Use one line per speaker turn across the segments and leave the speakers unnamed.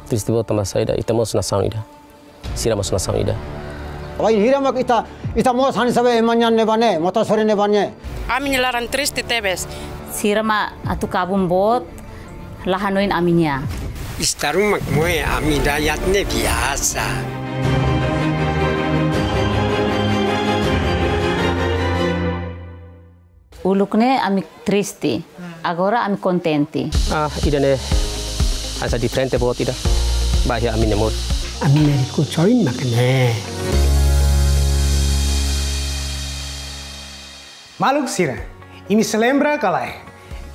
Peristiwa tambah saida ita mau nasaw ida. Sira mau nasaw ida.
Wai hira mak ita mau hani sabe emanyan nebane, mata sore nebane.
Ami laran triste tebes.
Sira ma atu kabum bot lahanoin aminya.
Istarum mak moe ami dayatne biasa.
Ulukne ami triste, agora ami contenti.
Ida ne asa diferente bot ida. Bahaya amin nemot.
Amin neriku coin makne. Maluk sira, imi se lembra kalai.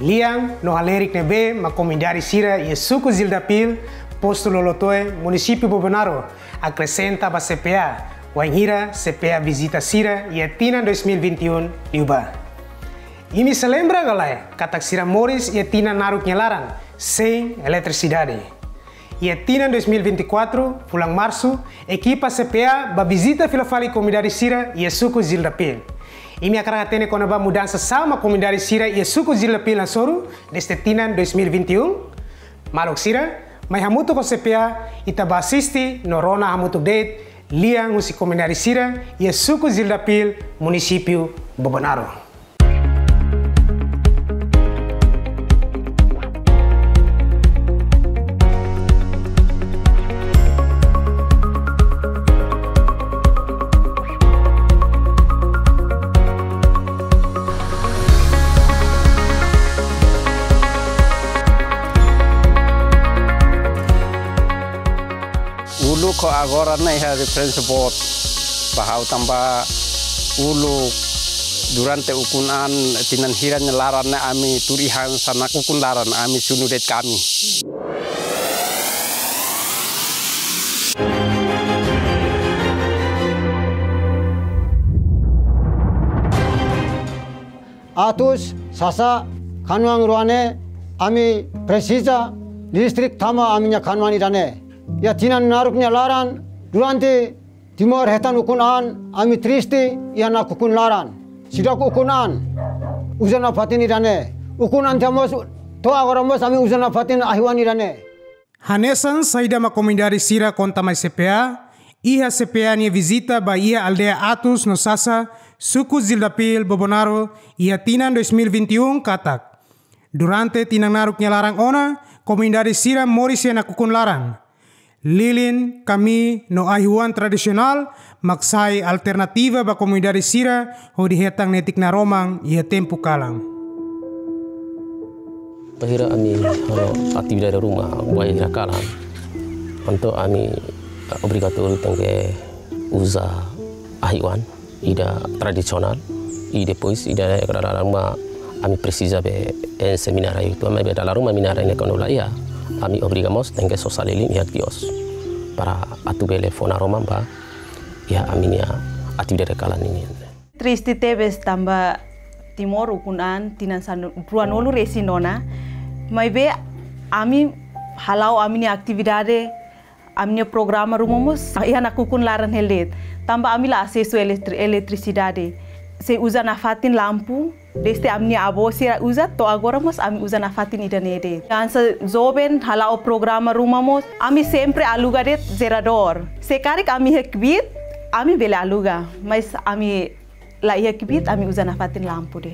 Liang no alerik nebe makomindari sira e suku Zildapil, posto lolotoe, município Bobonaro, acrescenta ba CPA, Wanhira CPA visita sira e Tina 2021 Iuba. Imi se lembra kalai, katak sira Morris e Tina naruk nyelaran, sem eletricidade. E Tina 2024, pulang março, equipa CPA ba visita filafali comunidade sira e suku Zildapil. Imi akan atene kona ba mudança sama comunidade sira e suku Zildapil na soru deste Tina 2021. Maluk sira, mai hamuto ko CPA ita ba asisti no rona hamuto date liang usi comunidade sira e suku Zildapil, município Bobonaro.
Ko agora na iha reference board bahau tambah ulu durante ukunan tinan hiran laran na ami turihan sana ukun laran ami sunudet kami.
Atus sasa kanuang ruane ami precisa distrik tama aminya kanuani dane. Ya tinan naruknya laran durante timur hetan ukunan ami triste ya nak ukun laran sidak ukunan uzana fatini dane ukunan tamos to agoramos ami uzana fatin ahwani dane
Hanesan saida ma komendari sira konta mai CPA iha CPA ni visita ba iha aldea Atus no sasa suku Zildapil Bobonaro iha tinan 2021 katak durante tinan naruknya larang ona komendari sira Morris ya nak ukun laran Lilin kami no ahiwan tradisional maksai alternativa ba komunidade sira ho dihetang netik na romang ia tempo kalang.
Bahira ami aktividade rumah buai kalang. Untuk ami obrigatório tengke usa ahiwan ida tradisional e depois ida kada rumah ami precisa be seminar itu ami be dalam rumah minar ini konola ia. Ami obrigamos tengke sosalilin e actios para atubele fona romamba ya aminia atibide kalan ini.
Triste tebes tamba timor ukunan tinan san bruanolu resinona mai be ami halau aminia aktividade aminia programa rumamos ia nakukun laran helet tamba amila acesso eletricidade se usa na fatin lampu desde aminia abosi usa to agora mos ami usa na fatin idanede dansa joven halau programa rumamos ami sempre alugaret gerador sekarik ami hekbit ami bela aluga mas ami la hekbit ami usa na fatin lampu de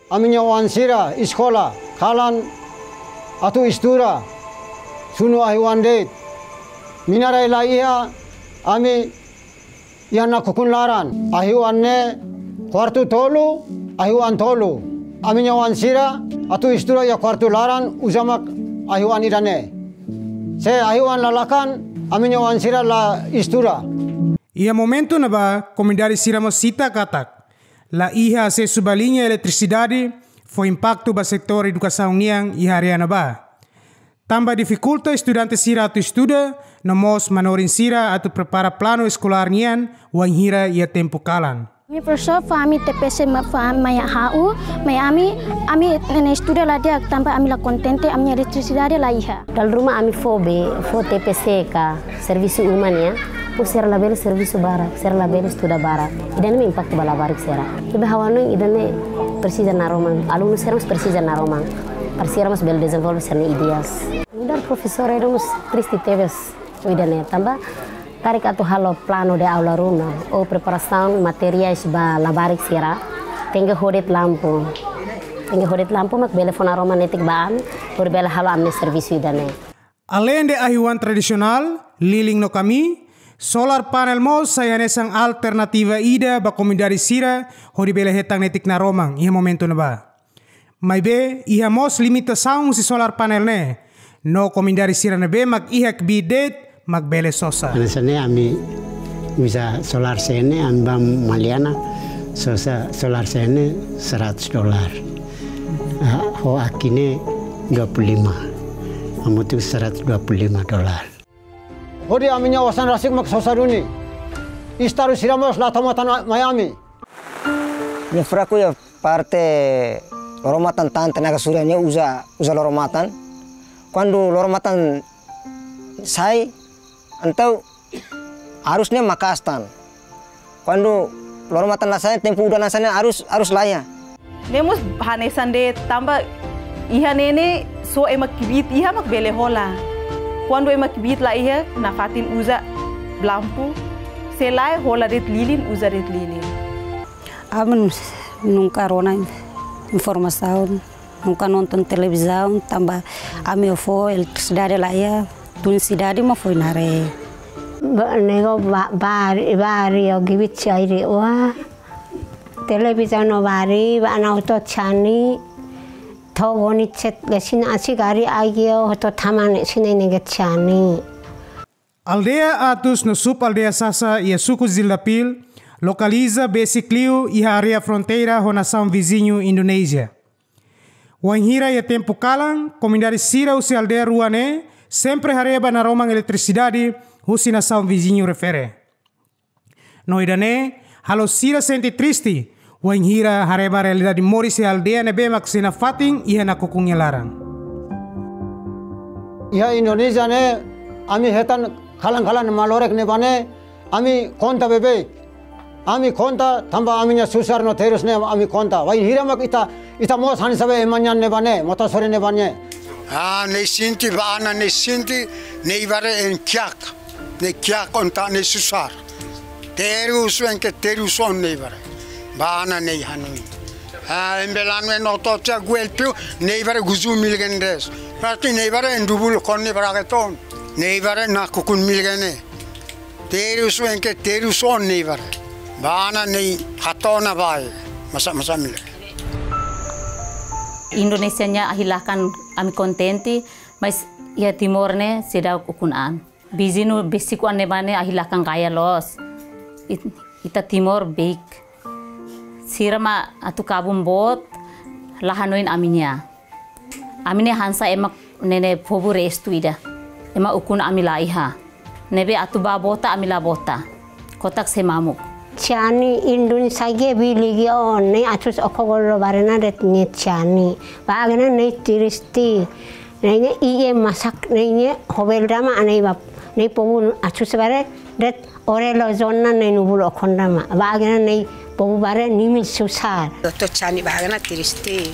aminya wansira iskola kalan atu istura sunu ahiwan det. Minarai la iha ami yana kukun laran. Ahiwan ne kuartu tolu, ahiwan tolu. Ami nyawan sira atu istura ya kuartu laran uzamak ahiwan idane. Se ahiwan lalakan ami nyawan sira la istura.
Ia momento na ba comunidade sira mosita katak. La iha se subalinya eletricidade foi impacto ba sektor educação niang iha area na ba. Tambah dificulta estudante sira atu estuda, nomos manorin sira atu prepara plano escolar nian wan hira ia tempo kalan.
Mi professor fahami TPC faham maya hau, maya ami estuda la dia tambah ami la contente ami eletricidade la iha.
Dal rumah ami fo TPC ka servisi uman ya. Ser la bel servisu barak, ser la bel estuda barak. Idan me impacto bala barik sera. Ibe hawano idan me precisa na romang. Aluno seramos precisa na romang. Parsiéramos bel desenvolver serna ideas. Udar professor eramos Tristi Teves. Idan tambah tarik atu halo plano de aula rumah ou preparação materiais ba la barik sera. Tenga hodet lampu. Tenga hodet lampu mak bele fona romanetik ba am, por bele halo amne servisu idan.
Além de ahiwan tradisional, liling no kami, solar panel mos saya nesang alternativa ida ba comunidade sira hori bele hetang netik na romang iha momento na ba. Mai be iha mos limitação si solar panel ne. No comunidade sira na be mag iha kbidet mag bele sosa.
Sene ami bisa solar sene ambam maliana sosa solar sene $100. Ho akine 25. Amutu $125.
Hodi aminya wasan rasik mak sosaruni. Istaru siramos la tomatan Miami.
Ya fraku ya parte loromatan tan tenaga suryanya usa loromatan. Quando loromatan sai antau harusnya makastan. Quando loromatan lasanya tempo udah nasanya harus laya.
Nemos hanesan de tambah iha nene so emak kibit iha mak bele hola. Quando emak kibit la iha na fatin usa lampu selai hola ret lilin usa ret lilin.
Aman nunca rona informação, nunca nonton televisão, tambah ami foi eletricidade lá ia, tun cidade mo foi nare.
Nego bari o gibit chaire wa televisão no bari ba na auto chani thogoni chet lesin asi gari agio to thamane sine nege chani.
Aldea Atus no sub aldea Sasa e suku Zildapil localiza basicliu e a área fronteira com a nação vizinho Indonésia. Wanhira e tempo kalang, comunidade sira usi aldea Ruane, sempre hareba na romang eletricidade usi nação vizinho refere. No idane, halo sira senti tristi, wanhira hareba realidade morisi aldea nebe maksina fating iha na kukungnya larang.
Iha Indonesia ne, ami hetan kalang-kalang malorek ne bane, ami konta bebek. Ami konta tambah aminya susar no terus ne ami konta. Wai hira mak ita mos han sabe emanyan ne bane, mota sore ne bane.
Ne sinti bana ne sinti ne ibare en kyak konta ne susar. Terus en ke terus on ne ibare. Bana ne hanui. Embelano en ototsa guelpio ne ibare guzu milgendes. Berarti ne ibare en dubul kon ne barageton. Ne ibare na kukun milgene. Terus en ke terus on ne ibare. Bana nei hatona bae masa mile.
Indonesia nya ahilahkan ami kontenti, mas ya timorne sedau ukunan. Bizinu basic ane bane ahilahkan kaya los. Ita timor baik. Sirama atu kabum bot lahanoin aminya. Amine hansa emak nene pobu restu ida. Emak ukun amila iha. Nebe atu babota amila bota. Kotak semamuk.
Chani Indonesia ge biligi on ne atus okogolo barena ret ne chani bagana ne tiristi ne iye masak ne hobel drama anai bab ne pomu atus bare ret orelo zonna ne nubul okondama bagana ne pomu bare nimil susar
to chani bagana tiristi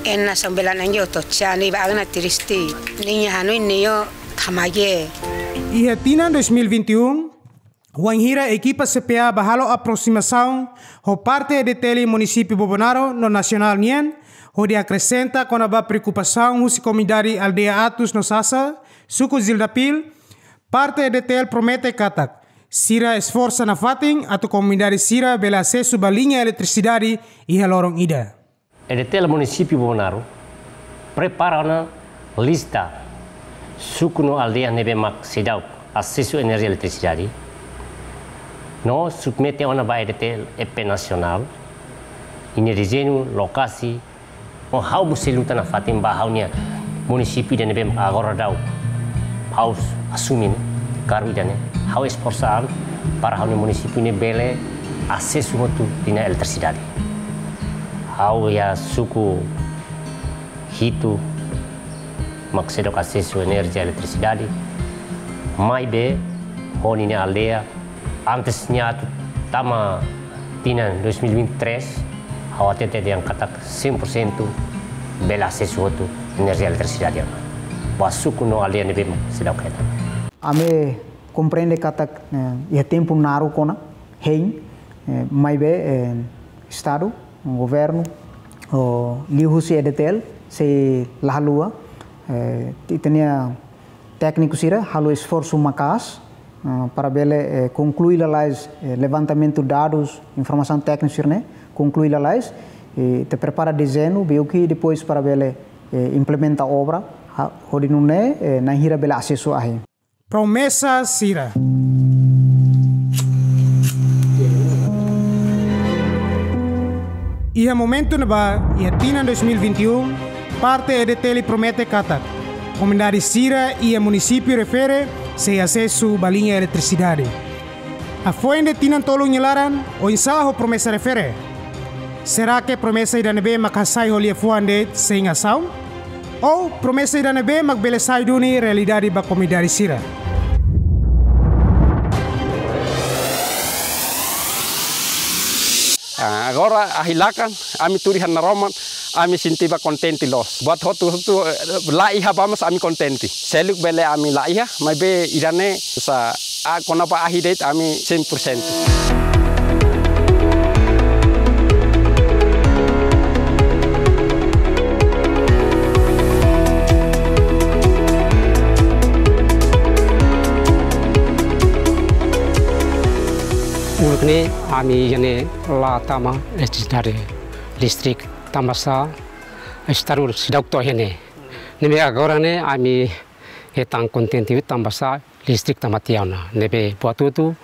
enna sambelan ange to chani bagana tiristi ne hanoi ne yo thamage.
Iha tina 2021 Wanhira equipa CPA bahalo aproximação ho parte de tele município Bobonaro no nacional nien onde acrescenta com a preocupação os comunidade aldeia Atus no Sasa, suku Zildapil, parte EDTL promete katak. Sira esforça na fating atau comunidade Sira bela acesso à linha eletricidade e a lorong ida.
EDTL município Bobonaro prepara uma lista suku no aldeia nebemak sedau acesso à energia e eletricidade. Nós submetemos a EDTL EP nacional ini desenho lokasi how museluta na fating bahaunya município de nebemak agora dau haus assumin karu idane how esforçar para o município ini bele acesso muito dina eletricidade. How ya suku hitu maksedok acesso energia eletricidade. Mai be honine aldeia antesnya tama dina 2023 how atete yang katak 100% bele acesso muito energia eletricidade. Basuku no aldeia nebe sedau kaita.
Ame compreende kata ya tempo naru kona hein mai be estado governo o lihusi EDTL se lahalua tinha técnico sira halu esforço macas para bele concluir las levantamento dados informação técnica sirne concluir las te prepara desenho beuki depois para bele implementa obra hodinune na hira bele acesso ahi.
Promessa Sira. E a momento na ba, e a tina 2021, parte EDTL promete katak. Comunidade Sira e a município refere se acesso à linha eletricidade. A fonte tina tolo nyelaran o ensaho promessa refere. Será que promessa idanebe makasai holia fuande sem ação? Ou promessa idanebe magbelesai duni realidade ba comunidade Sira?
Agora ahilakan, ami turihan naroman, ami sintiba kontenti los. Buat hotu laiha bamas ami kontenti. Seluk bele ami laiha, mai be irane sa konapa ahidet ami 100%.
Ulukne ami yane la tama eletricidade listrik tamasa estarur sidak to hene nebe agora ne ami etang kontenti tambasa listrik tamatiana nebe buatutu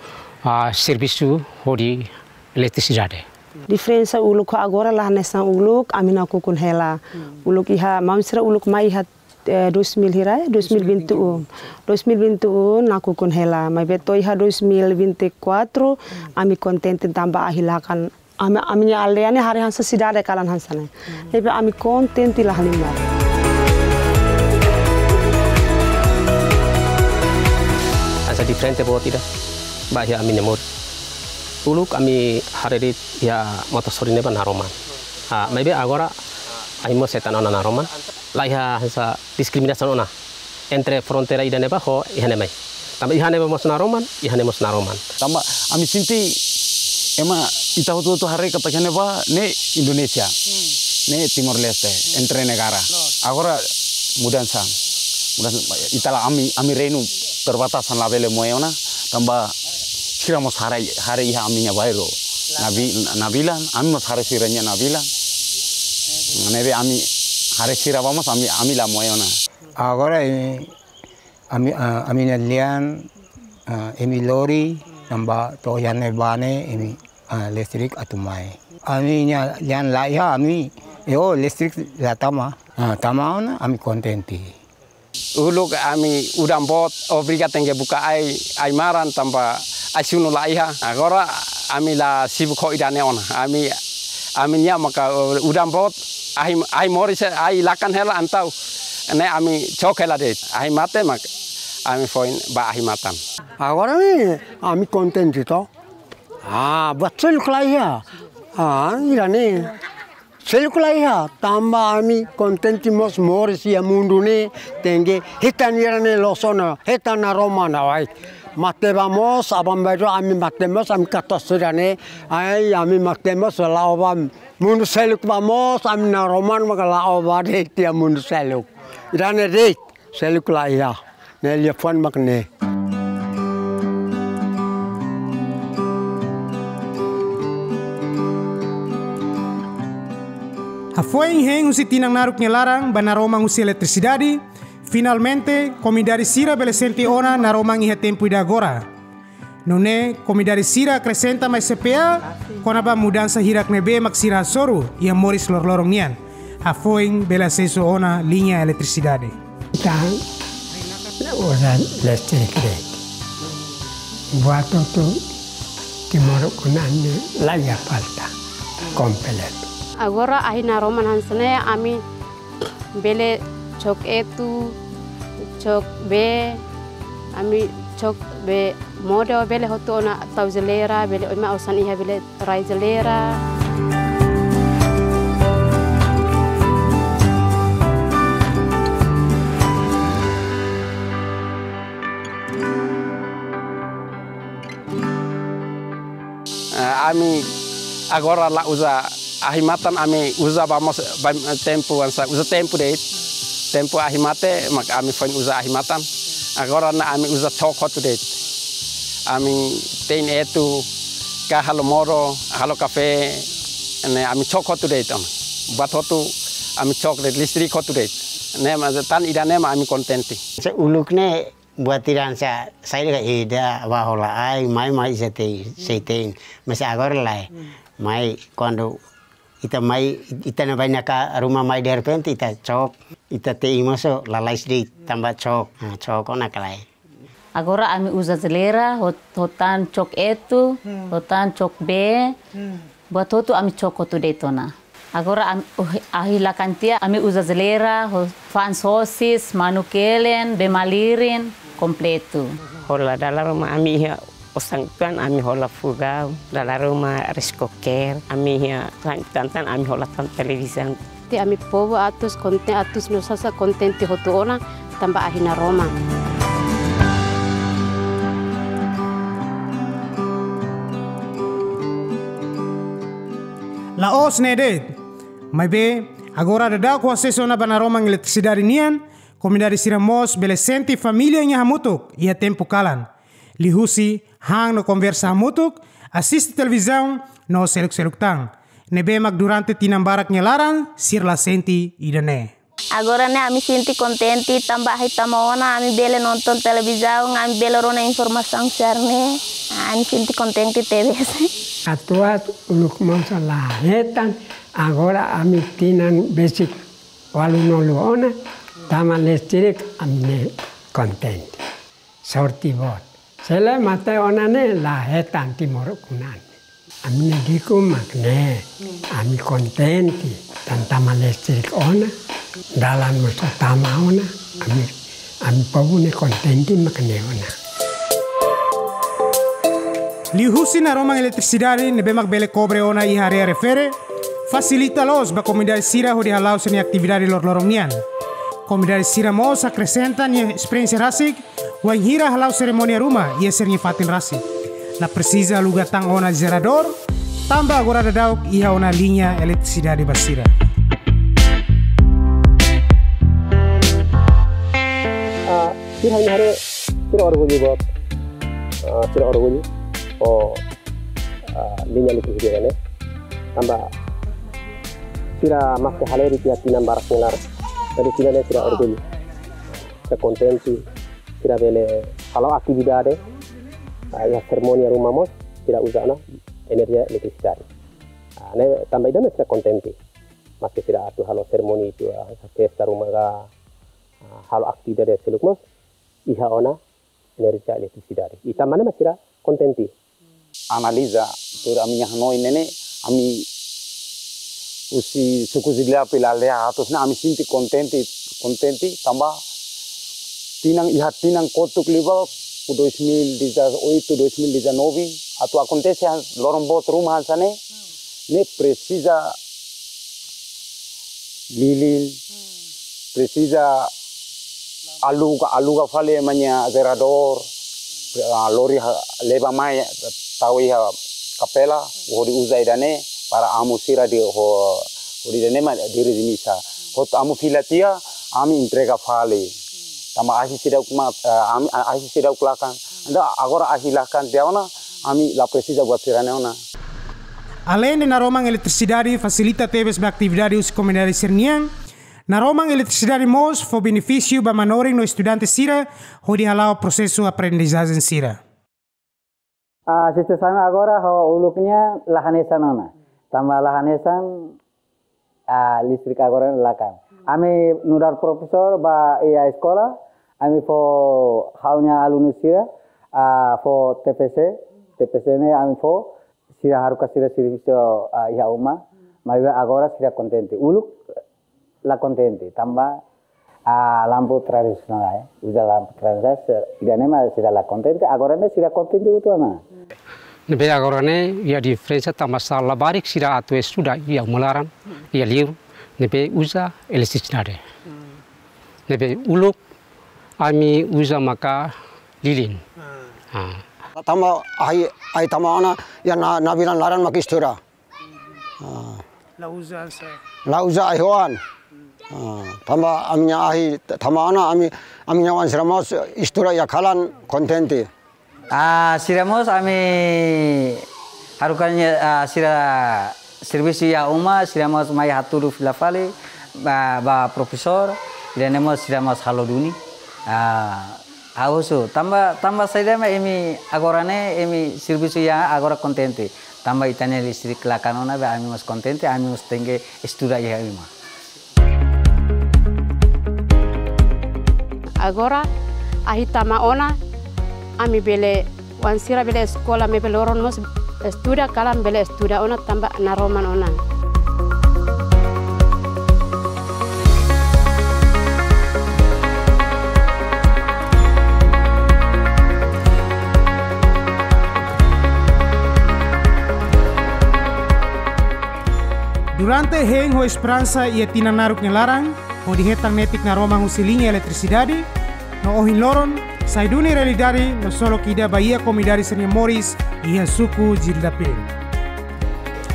serviço hori eletricidade.
Diferença uluk agora lá nessa uluk amina kukun hela uluk iha mamsra uluk mai iha 2000 hirai 2021 naku kun hela mai beto iha 2024 ami kontente tambah ahilakan aminya aldeane hari hansa sidade kalan hansane lebe ami kontenti lah limar
asa diferente bo tidak bahya ami nemur uluk ami hari ya motosorine ban haroman mai be agora aimo setan ona naroman laiha hasa diskriminasi ona entre frontera idane baho ihane mai tamba ihane mos naroman
tamba ami sinti ema ita hotu hari katakane ba ne Indonesia ne Timor Leste entre negara agora mudança itala ami renu terbatasan labele moyona tamba siramos hari iha aminya bairo nabilan ami mos hari siranya nabilan nebe ami hari sira vamos ami la moyona.
Agora ami lian emi lori namba to yan bane emi listrik atumai. Ami nya lian laiha ami yo listrik la tama ona ami kontenti.
Uluk ami udang bot obrigat tengge buka ai maran tanpa asunu laiha. Agora ami la sibuk idane ona. Ami nya maka udang bot ai moris ai lakan hela antau ne ami chokela de ai mate mak ami foin ba ai matan
agora ni ami contente to batul klaiha irane sel klaiha tamba ami contenti mos moris ya mundu ne tenge hitan irane losona hitan romana wai mate vamos abam bedo ami matemos ami katos irane ai ami matemos lawan Mundu seluk vamos amina roman magala obade dia mundu seluk. Irane rek seluk la ya. Nelia fon makne.
Afoing heng usi tinang naruk nyelarang banaromang usi eletricidade. Finalmente, komidari sira belesenti ona naromang iha tempo ida agora. Nune komidari sira acrescenta mais CPA konaba mudança hirak nebe maksira soru ia moris lor-lorong nian. Afoing bela acesso ona linha eletricidade.
Então, ora listrik rek. Buat itu timor kunane lagi falta komplit.
Agora ahina roman hansane ami bele chok etu chok be ami chok be moda bele hoto na tauzelera bele oma usan iha bele raizelera.
Ami agora la usa ahimatan ami usa vamos tempo ansa usa tempo ahimate mak ami fon usa ahimatan agora na ami usa chokot det ami ten etu ka halo moro halo cafe ne ami chokot det batotu ami choklet listrik hot det ne ma tan idane ma ami kontenti
se ulukne buat tiran saya ga ida wahola ai mai setein masih agora lai mai quando ita na banyak rumah mai di repente ita cok ita teimoso lalai sedikit tambah cok ona kalai.
Agora ami usa zelera hotan cok etu hotan cok be buat hotu ami cok hotu detona. Agora ahila kantia ami usa zelera fan sosis manukelen bemalirin kompleto.
Hola dalam rumah ami ya osang tuan ami hola fugau dalam rumah riskoker ami ya tantan ami hola tan television.
Ti ami povo atus konten atus nosasa kontenti hotu ona tambah ahina Roma.
Laos nedet, maybe agora dada ko acesso na banaromang eletricidade nian, komidari siramos belesenti família nya hamutuk ia tempo kalan. Lihusi hang no conversa hamutuk, assiste televisão no seluk tang. Nebemak durante tinambarak nyelaran sir la senti idane.
Agora ne ami senti contenti tambah hitamona ami bele nonton televisão ami bele rona informação cerne ami senti contenti TVS.
Atua uluk masalah hetan agora ami tinan basic walunolu ona tama listrik ami contenti. Sorti bot. Sele mate onane la hetan timor kunan. Ami diku makne ami contenti tantama listrik ona dalam masa tama ona ami pabune contenti makne ona.
Lihusi na romang eletricidade nebemak bele cobre ona i area refere facilita los ba comunidade sira ho de halau seni actividade lor-lorong nian. Comunidade sira mos acrescenta ni experiência rasik wan hira halau ceremonia rumah ia serni fatin rasik. La precisa lugar tang ona gerador tambah agora dadauk iha ona linha eletricidade basira.
Sira ini hari sira orgulho buat sira orgulho linha eletricidade ne tambah sira maske haleri kia tinam barak ngelar dari sira ne sira orgulho se contenti sira bele halau actividade ya ceremonia rumah mos tidak usahna energia eletricidade. Ne tambah idam sira contenti maske sira atu halau seremoni itu festa rumah ga halau actividade seluk mos iha ona energia eletricidade. Ita mana masira contenti.
Analisa tur ami hanoi nene ami usi suku zila pilalea atusna ami sinti contenti tambah tinang ihat tinang kotuk liba 2018-2019 atau acontece lorong bot rumah sana ne precisa lilin precisa aluga fale manya gerador lori leba mai tahu ya kapela wodi uzai dane para amu sira di ho di nema diri dimisa hot amu filatia ami entrega fale tama asi sida kuma ami asi sida kulakan anda agora asi lakan deona ami la precisa buat siraneona.
Além de Naromang Eletricidade facilita teves atividades comunidade Serniang, Naromang Eletricidade MOS foi benefício para manoring no estudante Sira, onde halau processo aprendizagem Sira.
Situasi agora uluknya lahanesan ona, tambah lahanesan listrik agora lakan. Ami nudar profesor ba ia sekolah, ami fo haunya alumni Sira, fo TPC ne ami fo Sira haruka sira servicio iha uma, maiba agora sira contente. Uluk la contente, tambah lampu tradisional uja lampu tradisional, idane ma sira la contente, agora ne sira contente itu ana.
Nebe agora ne ya diferença tambah salah barik sira atu estuda ya mularan, ya liur, nebe usa eletricidade. Nebe uluk ami usa maka lilin.
Tama ai tama ana ya nabilan laran makistura. La uza aiwan. Tama amnya ai tama ana amnya wan siramos istura ya kalan kontenti.
Siramos ami harukannya sira servisi ya uma siramos mai haturu filafali ba profesor iranemos siramos haloduni. Ausu tambah saya emi agora ne emi servisu ya agora contente tambah itane listrik lakanona be ami mas contente ami mas tenge estuda ya ima
agora ahitama ona ami bele wansira bele sekolah me bele oron mos estuda kalam bele estuda ona tambah Naroman ona.
Durante heng ho esperança ia tina naruk larang, ho dihetang netik Naromang usilinha eletricidade, no ohin loron, saiduni realidade no solo kida bahia comunidade Sernia Moris ia suku Jildapil.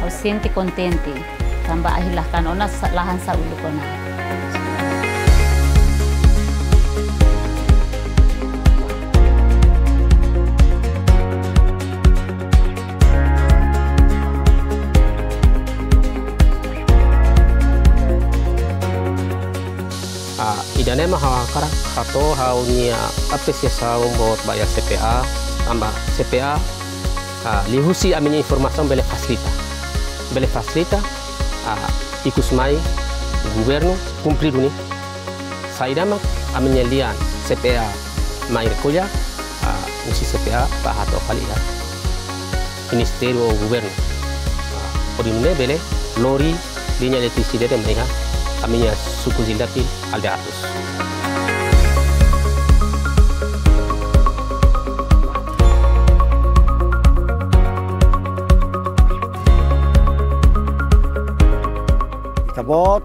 Ho senti contente, tambah ahilahkan ona lahan sa ulukona.
Idane mah karak atau haunya apresiasi buat bayar CPA tambah CPA lihusi aminya informasi bele facilita ikus mai governo cumprir uni saidama aminya lian CPA mai recolha usi CPA pahato kaliya ministerio governo odimne bele lori linha eletricidade maiha aminya suku Jildapil aldeatus.
Tabot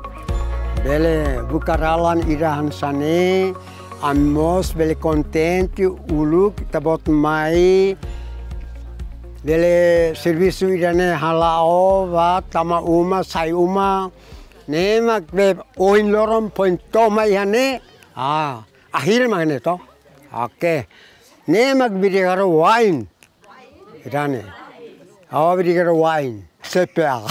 bele bukaralan irahan sane amos bele contente uluk tabot mai bele servisu irane halao va tama uma sai uma nemak be oin lorom point to mai hane akhir mane to oke nemak bidigaro wine irane bidigaro wine CPA.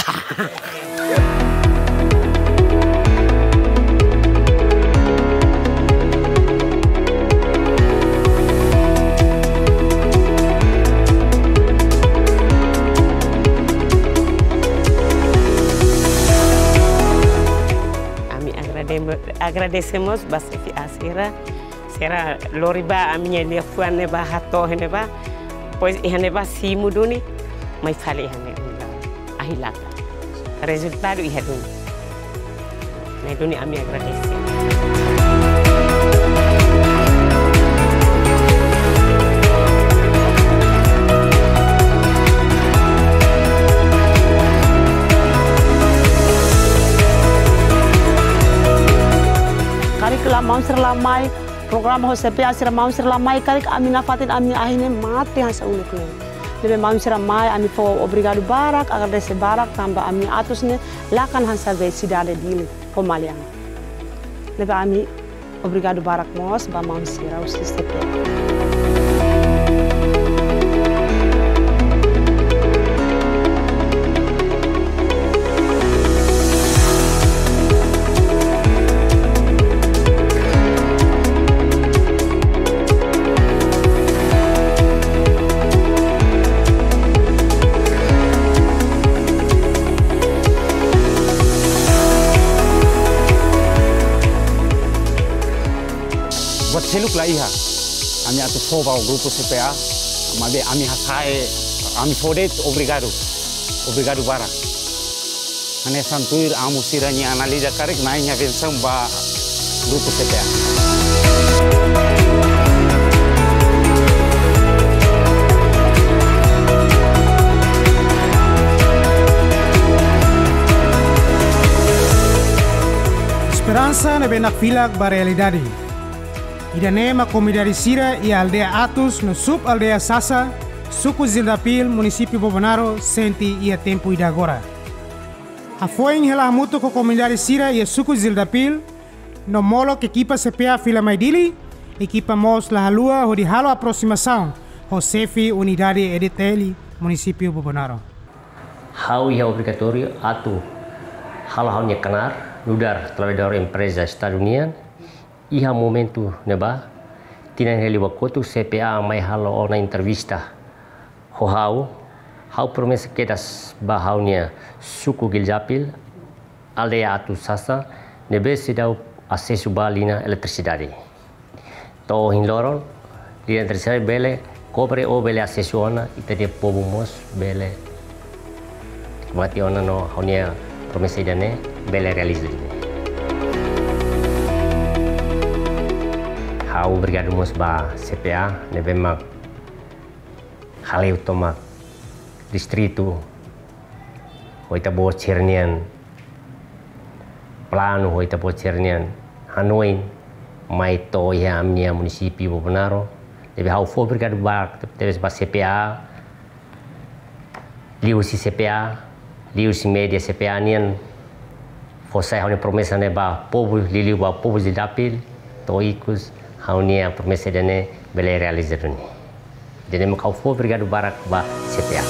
Agradecemos bastante a Sira loriba a minha lefuan neba hato neba pois neba simuduni mai fale hane ahilaka resultado ihadun na duni ami agradece.
Karikula mau serlamai program ho CPA sira mau serlamai karik amina fatin amina ahine mati hasa ulukne Lebe mamsira mai ami fo obrigado barak agradecer barak tamba ami atusne lakan hansa be sidade dili fo malian. Lebe ami obrigado barak mos ba mamsira o CCPA.
Seluk lah iha, kami atu foba o grupo CPA, mabe ami hasae, ami fodet obrigado bara. Ane santuir amu siranya analisa karek naiknya bensam ba grupo CPA.
Esperança na benak filak ba realidade. Idanema comunidade Sira e a aldeia Atos no sub aldeia Sasa, suku Zildapil, município Bobonaro, senti e a tempo e agora. A foi em relação muito com a comunidade Sira e a suku Zildapil, no molo que equipa CPA Fila Maidili, equipa mos la halua o de halo aproximação, o CEFI Unidade EDTL, município Bobonaro.
Hau ia obrigatório atu hal-halnya kenar, ludar trabalhador empresa estadunian, iha momentu neba tinan heli wakotu CPA mai halo ona entrevista ho hau promesa kedas bahaunya suku Giljapil aldea Atos Sasa nebe sidau acesso balina eletricidade to hinloron di eletricidade bele cobre o bele acesso ona itadia povo mos bele mati ona no haunya promesa idane bele realizade. Hau obrigado mos ba CPA nebe mak haleu tomak distrito hoita bo cernian plano hoita bo cernian Hanoi mai to ya amnia município Bobonaro nebe hau fo obrigado ba tebe ba CPA liu si CPA liu si media CPA nian fo sai hau promesa ne ba povo liu ba povo Zildapil to ikus haunia promesa dane bele realizar ni. Jadi makau fo obrigado barak ba CPA.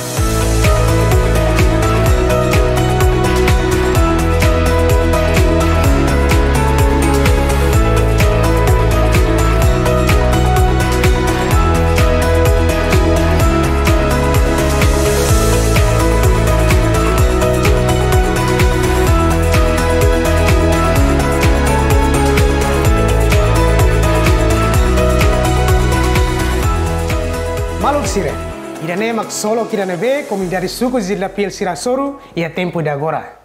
Sira. Irane mak solo kirane be comunidade suku Zildapil Sirasoru e a tempo de agora.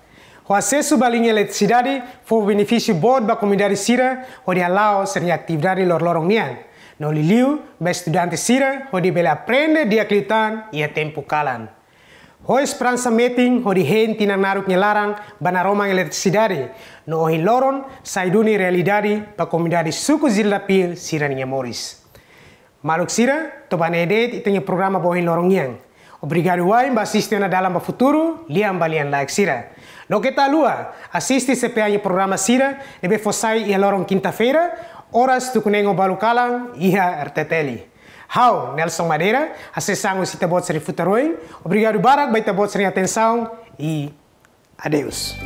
O acesso à linha eletricidade foi o benefício bom da comunidade Sira, onde allow seria atividade lorong nian. No liliu, ba estudante Sira, onde bele aprende dia klitan e a tempo kalan. O esperança meeting, onde gente na naruk nyelarang banaromang eletricidade, no hiloron saiduni realidade para comunidade suku Zildapil Sira Ninha Moris. Maluk Sira, toban edet itanya programa bohin lorong yang. Obrigado wain ba assistir na dalam ba futuro, liam balian like Sira. No kita lua, assiste CPA nya programa Sira, nebe fosai ia lorong quinta-feira, horas tu kunengo balukalang, iha RTTL. Hau, Nelson Madeira, acessamos ita bot seri futuroin. Obrigado barak, baita bot seri atenção e adeus.